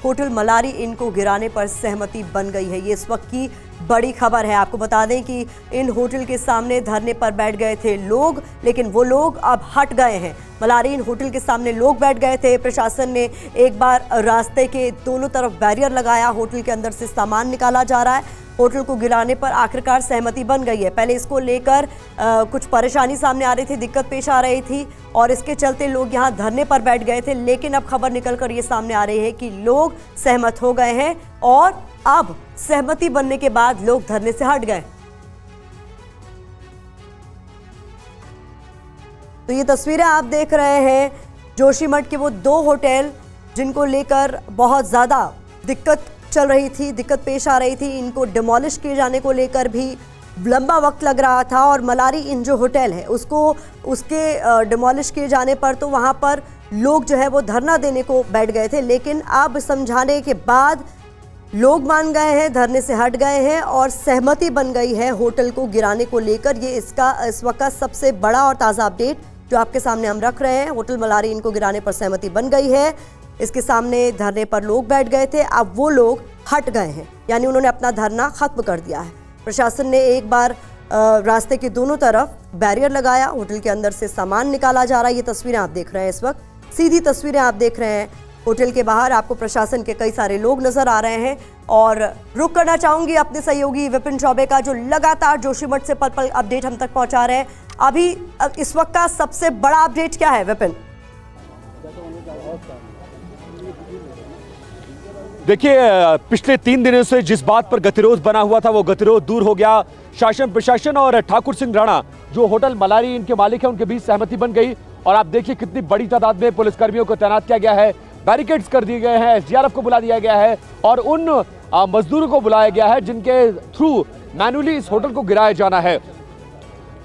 Hotel Malari इन को गिराने पर सहमति बन गई है। ये इस वक्त की बड़ी खबर है। आपको बता दें कि इन होटल के सामने धरने पर बैठ गए थे लोग, लेकिन वो लोग अब हट गए हैं। मलारी इन होटल के सामने लोग बैठ गए थे। प्रशासन ने एक बार रास्ते के दोनों तरफ बैरियर लगाया। होटल के अंदर से सामान निकाला जा रहा है। होटल को गिराने पर आखिरकार सहमति बन गई है। पहले इसको लेकर कुछ परेशानी सामने आ रही थी, दिक्कत पेश आ रही थी और इसके चलते लोग यहां धरने पर बैठ गए थे। लेकिन अब खबर निकलकर ये सामने आ रही है कि लोग सहमत हो गए हैं और अब सहमति बनने के बाद लोग धरने से हट गए। तो ये तस्वीरें आप देख रहे हैं जोशीमठ के वो दो होटल जिनको लेकर बहुत ज्यादा दिक्कत चल रही थी, दिक्कत पेश आ रही थी। इनको डिमोलिश किए जाने को लेकर भी लंबा वक्त लग रहा था और मलारी इन जो होटल है उसके डिमोलिश किए जाने पर तो वहां पर लोग जो है वो धरना देने को बैठ गए थे। लेकिन अब समझाने के बाद लोग मान गए हैं, धरने से हट गए हैं और सहमति बन गई है होटल को गिराने को लेकर। ये इस वक्त का सबसे बड़ा और ताज़ा अपडेट जो आपके सामने हम रख रहे हैं। होटल मलारी इनको गिराने पर सहमति बन गई है। इसके सामने धरने पर लोग बैठ गए थे, अब वो लोग हट गए हैं, यानी उन्होंने अपना धरना खत्म कर दिया है। प्रशासन ने एक बार रास्ते के दोनों तरफ बैरियर लगाया। होटल के अंदर से सामान निकाला जा रहा है। ये तस्वीरें आप देख रहे हैं, इस वक्त सीधी तस्वीरें आप देख रहे हैं। होटल के बाहर आपको प्रशासन के कई सारे लोग नजर आ रहे हैं और रुक करना चाहूंगी अपने सहयोगी विपिन चौबे का, जो लगातार जोशीमठ से पल पल अपडेट हम तक पहुंचा रहे हैं। अभी इस वक्त का सबसे बड़ा अपडेट क्या है विपिन? देखिए, पिछले 3 दिनों से जिस बात पर गतिरोध बना हुआ था वो गतिरोध दूर हो गया। शासन प्रशासन और ठाकुर सिंह राणा जो होटल मलारी इनके मालिक हैं उनके बीच सहमति बन गई और आप देखिए कितनी बड़ी तादाद में पुलिसकर्मियों को तैनात किया गया है, बैरिकेड्स कर दिए गए हैं, एसडीआरएफ को बुला दिया गया है और उन मजदूरों को बुलाया गया है जिनके थ्रू मैन्युअली इस होटल को गिराया जाना है।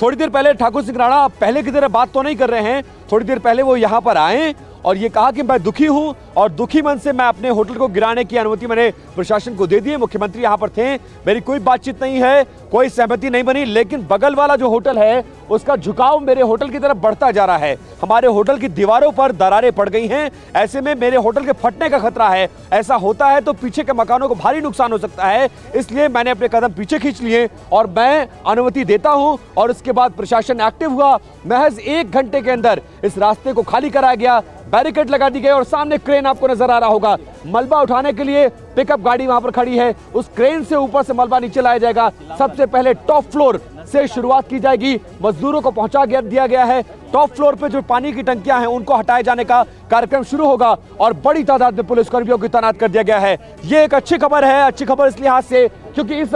थोड़ी देर पहले ठाकुर सिंह राणा पहले की तरह बात तो नहीं कर रहे हैं, थोड़ी देर पहले वो यहाँ पर आए और ये कहा कि मैं दुखी हूं और दुखी मन से मैं अपने होटल को गिराने की अनुमति मैंने प्रशासन को दे दी है। मुख्यमंत्री यहां पर थे, मेरी कोई बातचीत नहीं है, कोई सहमति नहीं बनी, लेकिन बगल वाला जो होटल है उसका झुकाव मेरे होटल की तरफ बढ़ता जा रहा है। हमारे होटल की दीवारों पर दरारें पड़ गई हैं, ऐसे में मेरे होटल के फटने का खतरा है। ऐसा होता है तो पीछे के मकानों को भारी नुकसान हो सकता है, इसलिए मैंने अपने कदम पीछे खींच लिए और मैं अनुमति देता हूं। और उसके बाद प्रशासन एक्टिव हुआ। महज 1 घंटे के अंदर इस रास्ते को खाली कराया गया, बैरिकेड लगा दी गई और सामने क्रेन आपको नजर आ रहा होगा। मलबा उठाने के लिए पिकअप गाड़ी वहां पर खड़ी है, उस क्रेन से ऊपर से मलबा नीचे लाया जाएगा। सबसे पहले टॉप फ्लोर से शुरुआत की जाएगी। मजदूरों को पहुंचा दिया गया है। टॉप फ्लोर पे जो पानी की टंकियां हैं उनको हटाए जाने का कार्यक्रम शुरू होगा और बड़ी तादाद में पुलिसकर्मियों को तैनात कर दिया गया है। ये एक अच्छी खबर है, अच्छी खबर इस लिहाज से क्योंकि इस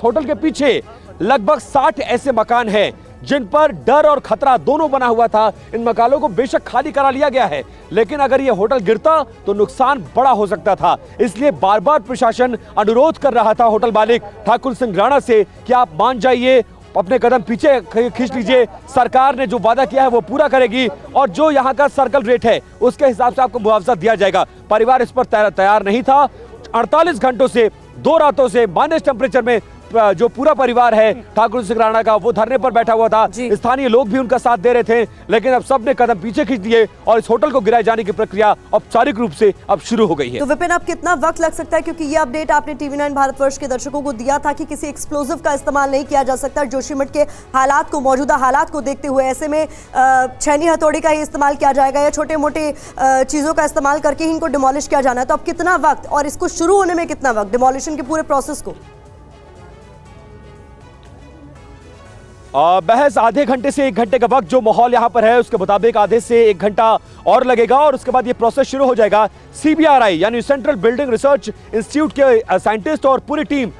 होटल के पीछे लगभग 60 ऐसे मकान हैं जिन पर डर और खतरा दोनों बना हुआ था। इन मकानों को बेशक खाली करा लिया गया है, लेकिन अगर ये होटल गिरता तो नुकसान बड़ा हो सकता था। इसलिए बार बार प्रशासन अनुरोध कर रहा था होटल मालिक ठाकुर सिंह राणा से कि आप मान जाइए, अपने कदम पीछे खींच लीजिए, सरकार ने जो वादा किया है वो पूरा करेगी और जो यहाँ का सर्कल रेट है उसके हिसाब से आपको मुआवजा दिया जाएगा। परिवार इस पर तैयार नहीं था। 48 घंटों से 2 रातों से माइनस टेम्परेचर में जो पूरा परिवार है ठाकुर सिंह राणा का वो धरने पर बैठा हुआ था। स्थानीय लोग भी उनका साथ दे रहे थे, लेकिन अब सबने कदम पीछे खींच दिए और इस होटल को गिराए जाने की प्रक्रिया औपचारिक रूप से अब शुरू हो गई है। तो विपिन, अब कितना वक्त लग सकता है, क्योंकि ये अपडेट आपने टीवी9 भारतवर्ष के दर्शकों को दिया था कि किसी एक्सप्लोजिव का इस्तेमाल नहीं किया जा सकता। जोशीमठ के हालात को, मौजूदा हालात को देखते हुए ऐसे में छैनी हथौड़ी का ही इस्तेमाल किया जाएगा या छोटे मोटे चीजों का इस्तेमाल करके ही इनको डिमोलिश किया जाना है। तो अब कितना वक्त और इसको शुरू होने में कितना वक्त, डिमोलिशन के पूरे प्रोसेस को? महज आधे घंटे से 1 घंटे का वक्त जो माहौल यहाँ पर है उसके मुताबिक आधे से 1 घंटा और लगेगा और उसके बाद ये प्रोसेस शुरू हो जाएगा। CBRI यानी सेंट्रल बिल्डिंग रिसर्च इंस्टीट्यूट के साइंटिस्ट और पूरी टीम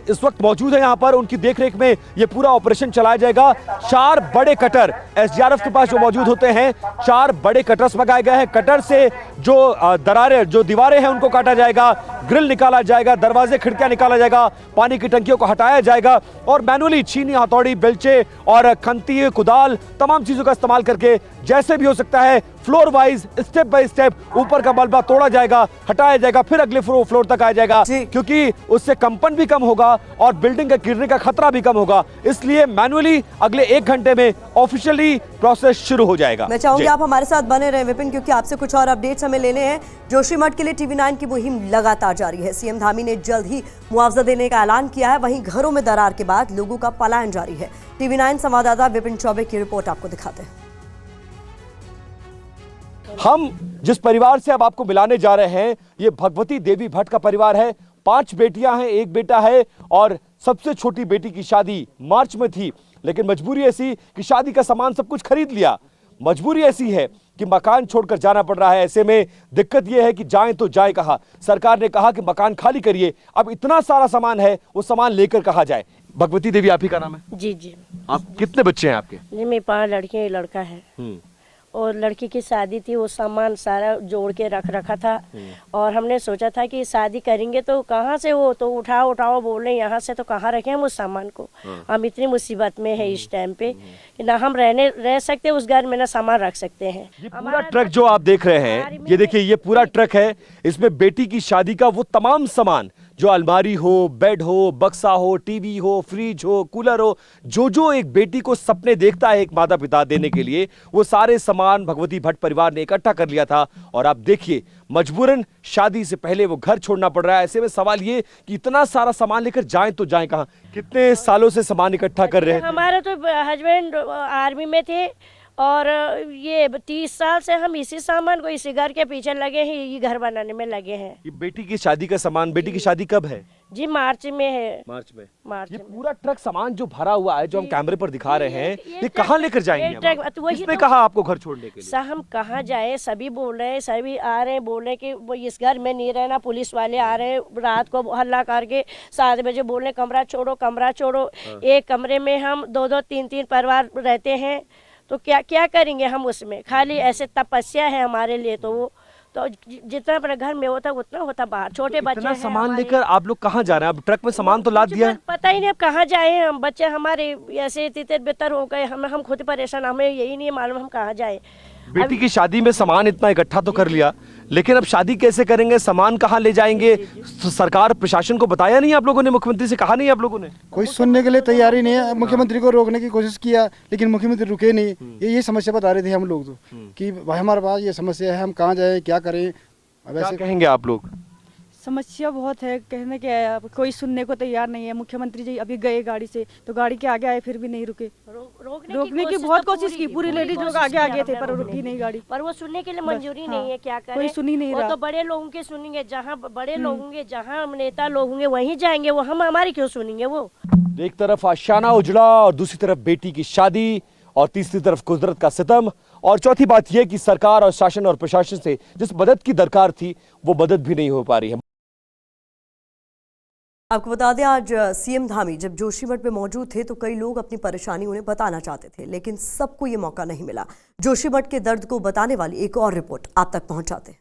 इस वक्त मौजूद है यहाँ पर। उनकी देखरेख में ये पूरा ऑपरेशन चलाया जाएगा। 4 बड़े कटर SDRF के पास जो मौजूद होते हैं, 4 बड़े कटर्स मंगाए गए हैं। कटर से जो दीवारें हैं उनको काटा जाएगा, ग्रिल निकाला जाएगा, दरवाजे खिड़कियां निकाला जाएगा, पानी की टंकियों को हटाया जाएगा और मैनुअली छीनी, हथौड़ी, बेलचे और खंती, कुदाल, तमाम चीजों का इस्तेमाल करके जैसे भी हो सकता है floor wise, step by step ऊपर का मलबा तोड़ा जाएगा, हटाया जाएगा, फिर अगले फ्लोर तक आ जाएगा, क्योंकि उससे कंपन भी कम होगा और बिल्डिंग का गिरने का खतरा भी कम होगा। इसलिए मैनुअली अगले 1 घंटे में ऑफिशियली प्रोसेस शुरू हो जाएगा। मैं चाहूंगी आप हमारे साथ बने रहें विपिन, क्योंकि आपसे कुछ और अपडेट्स हमें लेने हैं। जोशीमठ के लिए TV9 की मुहिम लगातार जारी है। सीएम धामी ने जल्द ही मुआवजा देने का ऐलान किया है, वहीं घरों में दरार के बाद लोगों का पलायन जारी है। TV9 संवाददाता विपिन चौबे की रिपोर्ट आपको दिखाते हैं। हम जिस परिवार से अब आपको मिलाने जा रहे हैं, ये भगवती देवी भट्ट का परिवार है। 5 बेटियां हैं, 1 बेटा है और सबसे छोटी बेटी की शादी मार्च में थी, लेकिन मजबूरी ऐसी कि शादी का सामान सब कुछ खरीद लिया। मजबूरी ऐसी है कि मकान छोड़कर जाना पड़ रहा है। ऐसे में दिक्कत यह है कि जाएं तो जाएं कहां। सरकार ने कहा कि मकान खाली करिए, अब इतना सारा सामान है, वो सामान लेकर कहां जाए। भगवती देवी आप ही का नाम है? जी जी। आप कितने बच्चे हैं आपके? जी मेरे 5 लड़कियां, एक लड़का है। और लड़की की शादी थी, वो सामान सारा जोड़ के रखा था और हमने सोचा था कि शादी करेंगे तो कहाँ से वो तो उठाओ बोले यहाँ से, तो कहाँ रखें हम उस सामान को। हम इतनी मुसीबत में है इस टाइम पे कि ना हम रह सकते उस घर में, ना सामान रख सकते हैं। ये पूरा ट्रक जो आप देख रहे हैं, ये देखिए, ये पूरा ट्रक है। इसमें बेटी की शादी का वो तमाम सामान, जो अलमारी हो, बेड हो, बक्सा हो, टीवी हो, फ्रिज हो, कूलर हो, जो एक बेटी को सपने देखता है एक माता पिता देने के लिए, वो सारे सामान भगवती भट्ट परिवार ने इकट्ठा कर लिया था। और आप देखिए, मजबूरन शादी से पहले वो घर छोड़ना पड़ रहा है। ऐसे में सवाल ये कि इतना सारा सामान लेकर जाएं तो जाएं कहां? कितने सालों से सामान इकट्ठा कर रहे हैं? हमारे तो हस्बैंड आर्मी में थे और ये 30 साल से हम इसी सामान को, इसी घर के पीछे लगे हैं, ये घर बनाने में लगे हैं। ये बेटी की शादी का सामान, बेटी की शादी कब है? जी मार्च में है। मार्च में। मार्च ये में पूरा ट्रक सामान जो भरा हुआ है, जो हम कैमरे पर दिखा रहे हैं, ये कहाँ लेकर जाएंगे? किसने कहा आपको घर छोड़ने के लिए? सर हम कहाँ जाए? सभी बोल रहे हैं, सभी आ रहे हैं, बोल रहे हैं कि वो इस घर में नहीं रहना। पुलिस वाले आ रहे हैं रात को हल्ला करके 7 बजे बोल रहे कमरा छोड़ो, कमरा छोड़ो। एक कमरे में हम 2-2, 3-3 परिवार रहते हैं, तो क्या करेंगे हम उसमें? खाली ऐसे तपस्या है हमारे लिए। तो वो तो जितना अपने घर में होता उतना होता बाहर। छोटे बच्चे हैं। सामान लेकर आप लोग कहाँ जा रहे हैं? अब ट्रक में सामान तो लाद दिया है, पता ही नहीं अब कहाँ जाए हम। बच्चे हमारे ऐसे तितर बितर हो गए, हम खुद परेशान, हमें यही नहीं मालूम हम कहाँ जाए। बेटी की शादी में सामान इतना इकट्ठा तो कर लिया, लेकिन अब शादी कैसे करेंगे? सामान कहाँ ले जाएंगे? सरकार, प्रशासन को बताया नहीं आप लोगों ने? मुख्यमंत्री से कहा नहीं आप लोगों ने? कोई सुनने के लिए तैयार ही नहीं है। मुख्यमंत्री को रोकने की कोशिश किया, लेकिन मुख्यमंत्री रुके नहीं। ये समस्या बता रहे थे हम लोग तो कि भाई हमारे पास ये समस्या है, हम कहाँ जाए, क्या करें। अब क्या ऐसे कहेंगे आप लोग? समस्या बहुत है, कहने के अब कोई सुनने को तैयार नहीं है। मुख्यमंत्री जी अभी गए गाड़ी से, तो गाड़ी के आगे आए फिर भी नहीं रुके। रोकने की बहुत कोशिश की, पूरी लेडीज लोग आगे थे पर रुकी नहीं गाड़ी। पर वो सुनने के लिए मंजूरी नहीं है, क्या करें? कोई सुनी नहीं रहा। तो बड़े लोगों के सुनेंगे, जहाँ बड़े लोग होंगे, जहाँ नेता लोग होंगे वहीं जाएंगे वो। हम हमारी क्यों सुनेंगे वो? एक तरफ आशियाना उजड़ा और दूसरी तरफ बेटी की शादी और तीसरी तरफ कुदरत का सितम, और चौथी बात यह कि सरकार और शासन और प्रशासन से जिस मदद की दरकार थी वो मदद भी नहीं हो पा रही है। आपको बता दें, आज सीएम धामी जब जोशीमठ में मौजूद थे तो कई लोग अपनी परेशानी उन्हें बताना चाहते थे, लेकिन सबको ये मौका नहीं मिला। जोशीमठ के दर्द को बताने वाली एक और रिपोर्ट आप तक पहुंचाते हैं।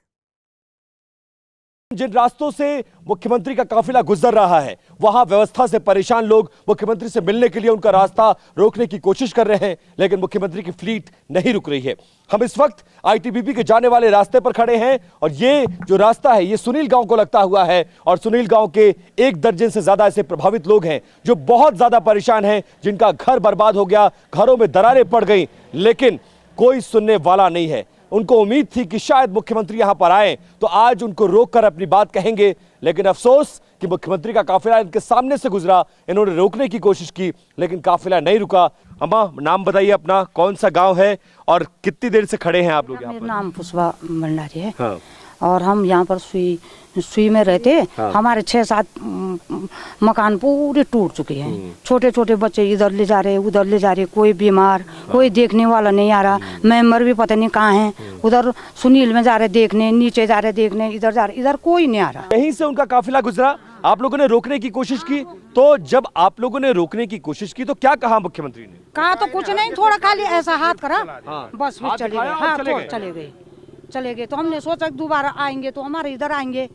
जिन रास्तों से मुख्यमंत्री का काफिला गुजर रहा है, वहां व्यवस्था से परेशान लोग मुख्यमंत्री से मिलने के लिए उनका रास्ता रोकने की कोशिश कर रहे हैं, लेकिन मुख्यमंत्री की फ्लीट नहीं रुक रही है। हम इस वक्त आईटीबीपी के जाने वाले रास्ते पर खड़े हैं और ये जो रास्ता है ये सुनील गांव को लगता हुआ है, और सुनील गांव के 1 दर्जन से ज्यादा ऐसे प्रभावित लोग हैं जो बहुत ज्यादा परेशान हैं, जिनका घर बर्बाद हो गया, घरों में दरारें पड़ गई, लेकिन कोई सुनने वाला नहीं है। उनको उम्मीद थी कि शायद मुख्यमंत्री यहां पर आए तो आज उनको रोककर अपनी बात कहेंगे, लेकिन अफसोस कि मुख्यमंत्री का काफिला इनके सामने से गुजरा। इन्होंने रोकने की कोशिश की लेकिन काफिला नहीं रुका। अम्मा, नाम बताइए अपना, कौन सा गांव है और कितनी देर से खड़े हैं आप लोग यहाँ पर? मेरा नाम पुष्पा भंडारी है। हाँ। और हम यहाँ पर सुई में रहते। हाँ। हमारे 6-7 मकान पूरे टूट चुके हैं। छोटे छोटे बच्चे इधर ले जा रहे, उधर ले जा रहे, कोई बीमार, कोई देखने वाला नहीं आ रहा। मेंबर भी पता नहीं कहाँ हैं। उधर सुनील में जा रहे देखने, नीचे जा रहे देखने, इधर जा रहे, इधर कोई नहीं आ रहा। यहीं से उनका काफिला गुजरा। आप लोगों ने रोकने की कोशिश की, तो जब आप लोगों ने रोकने की कोशिश की तो क्या कहा मुख्यमंत्री ने? कहा तो कुछ नहीं, थोड़ा खाली ऐसा हाथ करा, हाँ। बस फिर चले गए। हाँ, चले गए। तो हमने सोचा दोबारा आएंगे तो हमारे इधर आएंगे,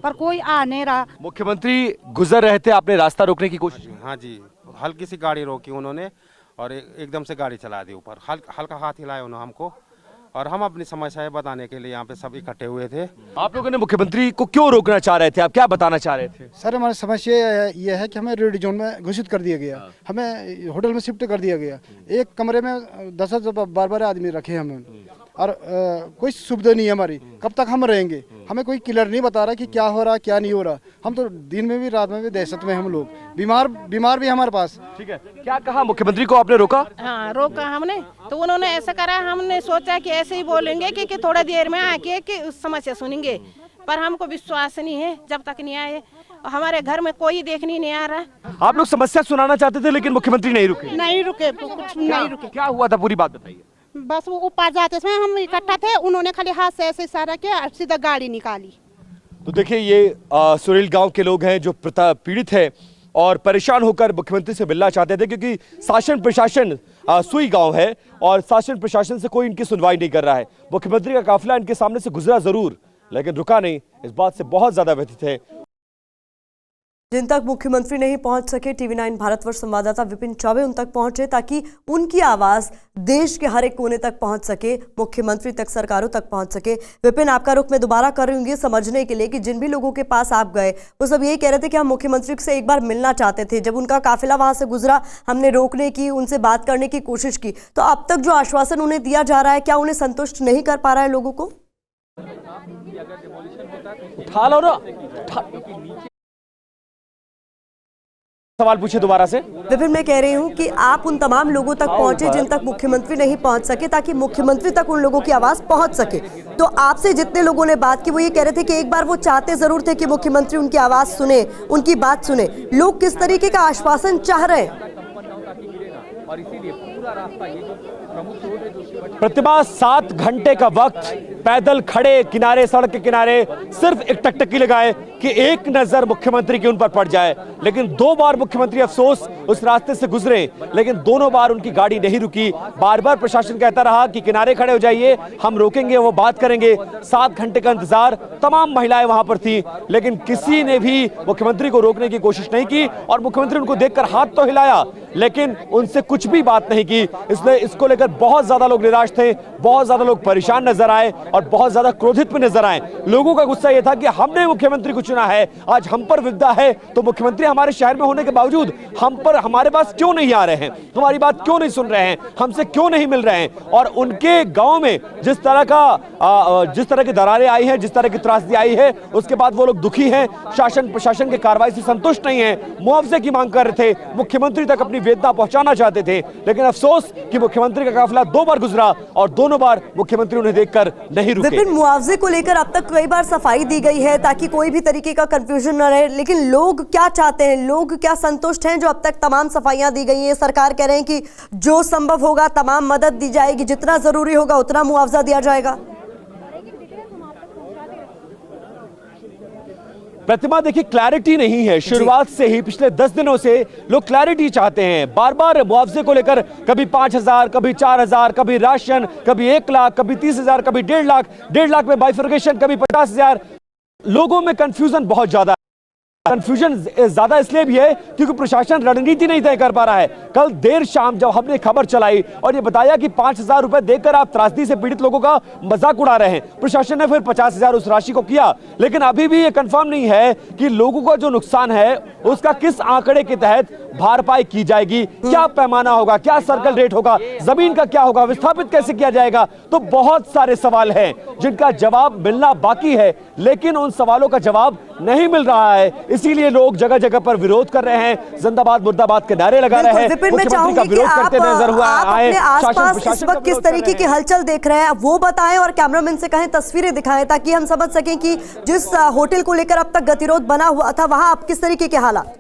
पर कोई आ नहीं रहा। मुख्यमंत्री गुजर रहे थे, आपने रास्ता रोकने की कोशिश की? हाँ जी, हल्की सी गाड़ी रोकी उन्होंने और एकदम से गाड़ी चला दी ऊपर। हल्का हाथ हिलाया उन्होंने हमको और हम अपनी समस्याएं बताने के लिए यहाँ पे सब इकट्ठे हुए थे। आप लोगों ने मुख्यमंत्री को क्यों रोकना चाह रहे थे, आप क्या बताना चाह रहे थे? सर हमारी समस्या यह है कि हमें रेड जोन में घोषित कर दिया गया, हमें होटल में शिफ्ट कर दिया गया। एक कमरे में 10-12 आदमी रखे हमें और कोई सुविधा नहीं है हमारी। कब तक हम रहेंगे, हमें कोई क्लियर नहीं बता रहा कि क्या हो रहा क्या नहीं हो रहा। हम तो दिन में भी रात में भी दहशत में, हम लोग बीमार भी हमारे पास। ठीक है, क्या कहा मुख्यमंत्री को आपने रोका? हाँ रोका हमने, तो उन्होंने ऐसा करा, हमने सोचा कि ऐसे ही बोलेंगे कि थोड़ा देर में आके कि समस्या सुनेंगे, पर हमको विश्वास नहीं है जब तक नहीं आए। हमारे घर में कोई देखने नहीं आ रहा। आप लोग समस्या सुनाना चाहते थे लेकिन मुख्यमंत्री नहीं रुके? नहीं रुके, कुछ नहीं रुके। क्या हुआ था, पूरी बात बताइए। बस वो ऊपर जाते समय हम इकट्ठा थे, उन्होंने खाली हाथ से ऐसे इशारा किया, सीधा गाड़ी निकाली। तो देखिए ये सुरील गांव के लोग हैं जो पीड़ित है और परेशान होकर मुख्यमंत्री से मिलना चाहते थे, क्योंकि शासन प्रशासन सुई गांव है और शासन प्रशासन से कोई इनकी सुनवाई नहीं कर रहा है। मुख्यमंत्री का काफिला इनके सामने से गुजरा जरूर लेकिन रुका नहीं। इस बात से बहुत ज्यादा व्यथित है। जिन तक मुख्यमंत्री नहीं पहुंच सके, TV9 भारतवर्ष संवाददाता विपिन चौबे उन तक पहुंचे ताकि उनकी आवाज देश के हर एक कोने तक पहुंच सके, मुख्यमंत्री तक, सरकारों तक पहुंच सके। विपिन, आपका रुख मैं दोबारा कर रही हूँ ये समझने के लिए कि जिन भी लोगों के पास आप गए वो सब यही कह रहे थे कि हम मुख्यमंत्री से एक बार मिलना चाहते थे। जब उनका काफिला वहां से गुजरा, हमने रोकने की, उनसे बात करने की कोशिश की, तो अब तक जो आश्वासन उन्हें दिया जा रहा है, क्या उन्हें संतुष्ट नहीं कर पा रहा है लोगों को? उठा लो ना, सवाल पूछे दोबारा से। विपिन, मैं कह रही हूं कि आप उन तमाम लोगों तक पहुंचे जिन तक मुख्यमंत्री नहीं पहुंच सके, ताकि मुख्यमंत्री तक उन लोगों की आवाज पहुंच सके। तो आपसे जितने लोगों ने बात की वो ये कह रहे थे कि एक बार वो चाहते जरूर थे कि मुख्यमंत्री उनकी आवाज सुने, उनकी बात सुने। लोग किस तरीके का आश्वासन चाह रहे हैं? और इसीलिए पूरा रास्ता ये जो प्रतिमा 7 घंटे का वक्त पैदल खड़े किनारे, सड़क के किनारे, सिर्फ एक टकटकी लगाए कि एक नजर मुख्यमंत्री की उन पर पड़ जाए। लेकिन 2 बार मुख्यमंत्री अफसोस उस रास्ते से गुजरे लेकिन दोनों बार उनकी गाड़ी नहीं रुकी। बार बार प्रशासन कहता रहा कि किनारे खड़े हो जाइए, हम रोकेंगे, वो बात करेंगे। 7 घंटे का इंतजार, तमाम महिलाएं वहां पर थी लेकिन किसी ने भी मुख्यमंत्री को रोकने की कोशिश नहीं की और मुख्यमंत्री उनको देखकर हाथ तो हिलाया लेकिन उनसे कुछ भी बात नहीं की। इसलिए इसको लेकर बहुत ज्यादा लोग निराश थे, बहुत ज्यादा लोग परेशान नजर आए और बहुत ज्यादा क्रोधित भी नजर आए। लोगों का गुस्सा यह था कि हमने मुख्यमंत्री को चुना है, आज हम पर विपदा है तो मुख्यमंत्री हमारे शहर में होने के बावजूद हमारे पास क्यों नहीं आ रहे हैं, हमारी बात क्यों नहीं सुन रहे हैं, हमसे क्यों नहीं मिल रहे हैं। और उनके गांव में जिस तरह की दरारें आई हैं, जिस तरह की त्रासदी आई है, उसके बाद वो लोग दुखी हैं, शासन प्रशासन की कार्रवाई से संतुष्ट नहीं है, मुआवजे की मांग कर रहे थे, मुख्यमंत्री तक अपनी वेदना पहुंचाना चाहते थे। लेकिन अफसोस कि मुख्यमंत्री का काफिला 2 बार गुजरा और दोनों बार मुख्यमंत्री उन्हें देखकर नहीं रुके। विपिन, मुआवजे को लेकर अब तक कई बार सफाई दी गई है ताकि कोई भी तरीके का कंफ्यूजन न रहे, लेकिन लोग क्या चाहते हैं, लोग क्या संतुष्ट हैं जो अब तक तमाम सफाइयां दी गई हैं? सरकार कह रहे हैं कि जो संभव होगा तमाम मदद दी जाएगी, जितना जरूरी होगा उतना मुआवजा दिया जाएगा। प्रतिमा देखिए, क्लैरिटी नहीं है। शुरुआत से ही पिछले 10 दिनों से लोग क्लैरिटी चाहते हैं। बार बार मुआवजे को लेकर कभी 5,000, कभी 4,000, कभी राशन, कभी 1 लाख, कभी 30,000, कभी 1.5 लाख में बाइफर्केशन, कभी 50,000। लोगों में कंफ्यूजन बहुत ज्यादा है। कंफ्यूजन ज्यादा इसलिए भी है क्योंकि प्रशासन रणनीति नहीं तय कर पा रहा है। कल देर शाम जब हमने खबर चलाई और ये बताया कि 5,000 रुपए देकर आप त्रासदी से पीड़ित लोगों का मजाक उड़ा रहे हैं, प्रशासन ने फिर 50,000 उस राशि को किया। लेकिन अभी भी ये कंफर्म नहीं है कि लोगों का जो नुकसान है उसका किस आंकड़े के तहत भरपाई की जाएगी, क्या पैमाना होगा, क्या सर्कल रेट होगा, जमीन का क्या होगा, विस्थापित कैसे किया जाएगा। तो बहुत सारे सवाल हैं जिनका जवाब मिलना बाकी है लेकिन उन सवालों का जवाब नहीं मिल रहा है। इसीलिए लोग जगह जगह पर विरोध कर रहे हैं, जिंदाबाद मुर्दाबाद के नारे लगा रहे हैं, मुख्यमंत्री का विरोध करते नजर हुआ आए। आसपास इस वक्त किस तरीके की हलचल देख रहे हैं वो बताएं और कैमरामैन से कहें तस्वीरें दिखाएं ताकि हम समझ सकें कि जिस होटल को लेकर अब तक गतिरोध बना हुआ था वहां अब किस तरीके के हालात।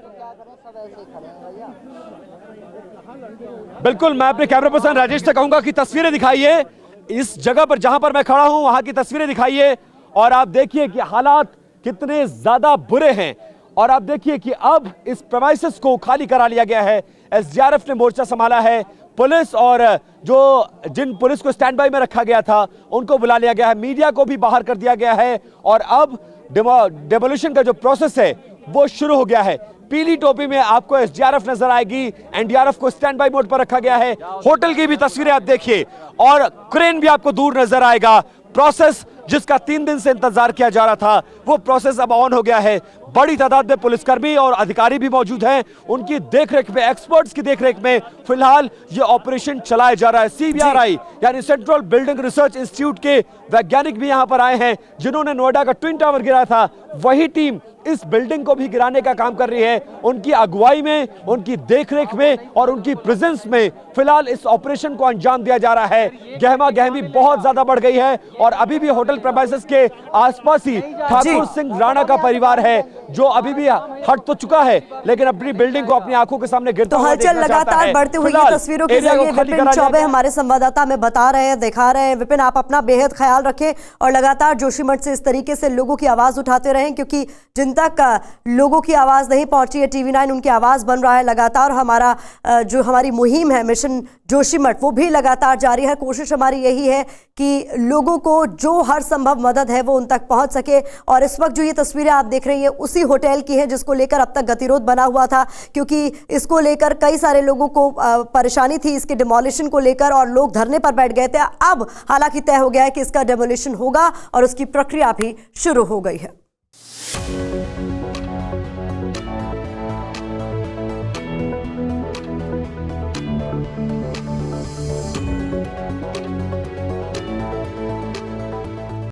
बिल्कुल, मैं अपने कैमरा पर्सन राजेश से कहूंगा कि तस्वीरें दिखाइए, इस जगह पर जहां पर मैं खड़ा हूं वहां की तस्वीरें दिखाइए और आप देखिए कि हालात कितने ज्यादा बुरे हैं। और आप देखिए कि अब इस प्रेमाइसेस को खाली करा लिया गया है, एसडीआरएफ ने मोर्चा संभाला है, पुलिस और जिन पुलिस को स्टैंड बाय में रखा गया था उनको बुला लिया गया है, मीडिया को भी बाहर कर दिया गया है और अब डेमोलिशन का जो प्रोसेस है वो शुरू हो गया है। पीली टोपी में आपको एसडीआरएफ नजर आएगी, एनडीआरएफ को स्टैंड बाय मोड पर रखा गया है। होटल की भी तस्वीरें आप देखिए और क्रेन भी आपको दूर नजर आएगा। प्रोसेस जिसका 3 दिन से इंतजार किया जा रहा था वो प्रोसेस अब ऑन हो गया है। बड़ी तादाद में पुलिसकर्मी और अधिकारी भी मौजूद हैं, उनकी देखरेख में, एक्सपर्ट्स की देखरेख में फिलहाल ये ऑपरेशन चलाया जा रहा है। सीबीआरआई यानी सेंट्रल बिल्डिंग रिसर्च इंस्टीट्यूट के वैज्ञानिक भी यहां पर आए हैं, जिन्होंने नोएडा का ट्विन टावर गिराया था। वही टीम इस बिल्डिंग को भी गिराने का काम कर रही है। उनकी अगुवाई में, उनकी देखरेख में और उनकी प्रेजेंस में फिलहाल इस ऑपरेशन को अंजाम दिया जा रहा है। गहमा गहमी बहुत ज्यादा बढ़ गई है और अभी भी होटल प्रेमाइसेस के आसपास ही ठाकुर सिंह राणा का परिवार है, जो अभी भी हट तो चुका है लेकिन अपनी बिल्डिंग को अपनी आंखों के सामने गिरता हुआ देखना चाहता है। लगातार बढ़ती हुई तस्वीरों के जरिए विपिन चौबे हमारे संवाददाता हमें बता रहे हैं, दिखा रहे हैं। विपिन, आप अपना बेहद ख्याल रखें और लगातार जोशीमठ से इस तरीके से लोगों की आवाज उठाते रहें, क्योंकि जिन तक लोगों की आवाज नहीं पहुंची है TV9 उनकी आवाज बन रहा है लगातार। हमारा जो हमारी मुहिम है मिशन जोशीमठ वो भी लगातार जारी है। कोशिश हमारी यही है कि लोगों को जो हर संभव मदद है वो उन तक पहुंच सके। और इस वक्त जो ये तस्वीरें आप देख रही हैं उसी होटल की है जिसको लेकर अब तक गतिरोध बना हुआ था, क्योंकि इसको लेकर कई सारे लोगों को परेशानी थी इसके डिमोलिशन को लेकर और लोग धरने पर बैठ गए थे। अब हालांकि तय हो गया है कि इसका डिमोलिशन होगा और उसकी प्रक्रिया भी शुरू हो गई है।